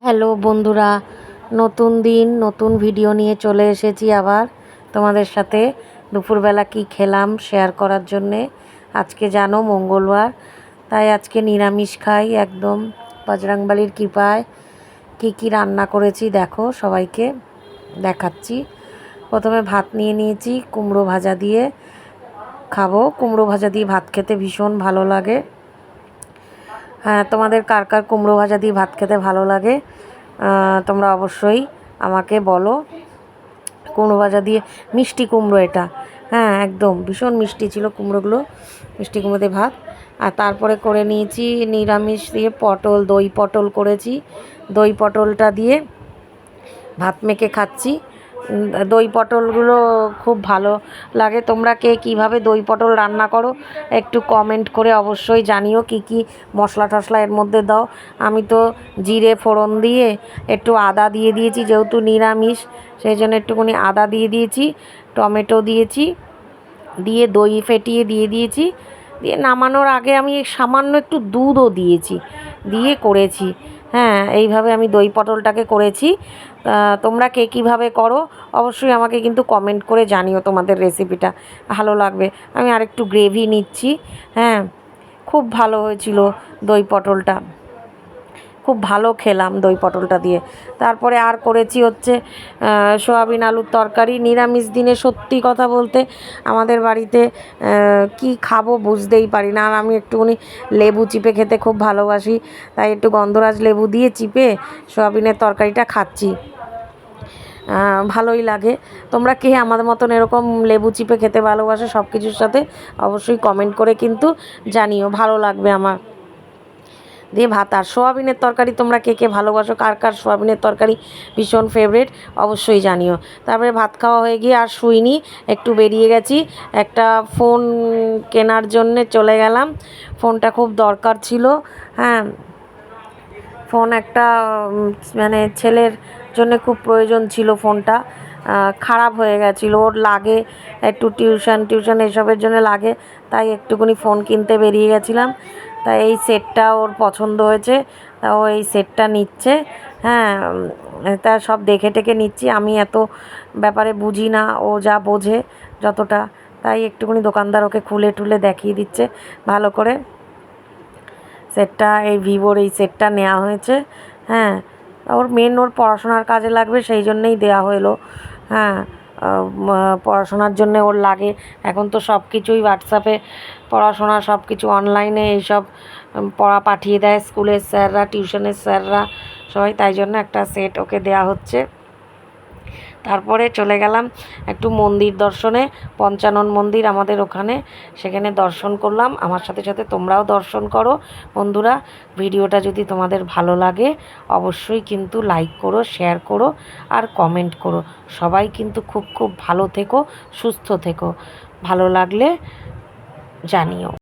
Hello বন্ধুরা, নতুন দিন নতুন ভিডিও নিয়ে চলে এসেছি আবার তোমাদের সাথে। দুপুরবেলা কি খেলাম শেয়ার করার জন্যে। আজকে জানো মঙ্গলবার, তাই আজকে নিরামিষ খাই একদম বজরংবলীর কৃপায়। কি রান্না করেছি দেখো, সবাইকে দেখাচ্ছি। প্রথমে ভাত নিয়ে নিয়েছি, কুমড়ো ভাজা দিয়ে খাবো। কুমড়ো ভাজা দিয়ে ভাত খেতে ভীষণ ভালো লাগে। হ্যাঁ, তোমাদের কার কার কুমড়ো ভাজা দিয়ে ভাত খেতে ভালো লাগে তোমরা অবশ্যই আমাকে বলো। কুমড়ো ভাজা দিয়ে মিষ্টি কুমড়ো এটা, হ্যাঁ একদম ভীষণ মিষ্টি ছিল কুমড়োগুলো, মিষ্টি কুমড়ো দিয়ে ভাত। আর তারপরে করে নিয়েছি নিরামিষ দিয়ে পটল, দই পটল করেছি। দই পটলটা দিয়ে ভাত মেখে খাচ্ছি। দই পটলগুলো খুব ভালো লাগে। তোমরা কে কীভাবে দই পটল রান্না করো একটু কমেন্ট করে অবশ্যই জানিও। কি মশলা টশলা এর মধ্যে দাও। আমি তো জিরে ফোড়ন দিয়ে একটু আদা দিয়ে দিয়েছি, যেহেতু নিরামিষ সেই জন্য একটুখানি আদা দিয়ে দিয়েছি, টমেটো দিয়েছি, দিয়ে দই ফেটিয়ে দিয়ে দিয়েছি। দিয়ে নামানোর আগে আমি সামান্য একটু দুধও দিয়েছি, দিয়ে করেছি। হ্যাঁ, এইভাবে আমি দই পটলটাকে করেছি। তোমরা কে কীভাবে করো অবশ্যই আমাকে কিন্তু কমেন্ট করে জানিও, তোমাদের রেসিপিটা ভালো লাগবে। আমি আরেকটু গ্রেভি নিচ্ছি। হ্যাঁ, খুব ভালো হয়েছিল দই পটলটা, খুব ভালো খেলাম দই পটলটা দিয়ে। তারপরে আর করেছি হচ্ছে সয়াবিন আলুর তরকারি। নিরামিষ দিনে সত্যি কথা বলতে আমাদের বাড়িতে কি খাবো বুঝতেই পারি না। আর আমি একটুখানি লেবু চিপে খেতে খুব ভালোবাসি, তাই একটু গন্ধরাজ লেবু দিয়ে চিপে সয়াবিনের তরকারিটা খাচ্ছি, ভালোই লাগে। তোমরা কে আমাদের মতন এরকম লেবু চিপে খেতে ভালোবাসো সব কিছুর সাথে অবশ্যই কমেন্ট করে কিন্তু জানিও, ভালো লাগবে আমার। দিয়ে ভাত আর সোয়াবিনের তরকারি তোমরা কে কে ভালোবাসো, কার কার সোয়াবিনের তরকারি ভীষণ ফেভারিট অবশ্যই জানিও। তারপরে ভাত খাওয়া হয়ে গিয়ে আর শুইনি, একটু বেরিয়ে গেছি একটা ফোন কেনার জন্যে চলে গেলাম। ফোনটা খুব দরকার ছিল। হ্যাঁ, ফোন একটা মানে ছেলের জন্য খুব প্রয়োজন ছিল। ফোনটা খারাপ হয়ে গেছিলো, ওর লাগে একটু টিউশন এসবের জন্য লাগে, তাই একটুখানি ফোন কিনতে বেরিয়ে গেছিলাম। তাই এই সেটটা ওর পছন্দ হয়েছে, তা ও এই সেটটা নিচ্ছে। হ্যাঁ, তা সব দেখে টেকে নিচ্ছি। আমি এত ব্যাপারে বুঝি না, ও যা বোঝে যতটা, তাই একটুখানি দোকানদার ওকে খুলে টুলে দেখিয়ে দিচ্ছে ভালো করে। সেটটা এই ভিভোর এই সেটটা নেওয়া হয়েছে। হ্যাঁ, ওর পড়াশোনার কাজে লাগবে সেই জন্যেই দেওয়া হলো। হ্যাঁ, পড়াশোনার জন্যে ওর লাগে। এখন তো সব কিছুই হোয়াটসঅ্যাপে পড়াশোনা, সব কিছু অনলাইনে এইসব পড়া পাঠিয়ে দেয় স্কুলের স্যাররা, টিউশনের স্যাররা সবাই, তাই জন্য একটা সেট ওকে দেওয়া হচ্ছে। তারপরে চলে গেলাম একটু মন্দির দর্শনে, পঞ্চানন মন্দির আমাদের ওখানে, সেখানে দর্শন করলাম। আমার সাথে সাথে তোমরাও দর্শন করো বন্ধুরা। ভিডিওটা যদি তোমাদের ভালো লাগে অবশ্যই কিন্তু লাইক করো, শেয়ার করো আর কমেন্ট করো। সবাই কিন্তু খুব ভালো থেকো, সুস্থ থেকো। ভালো লাগলে জানিও।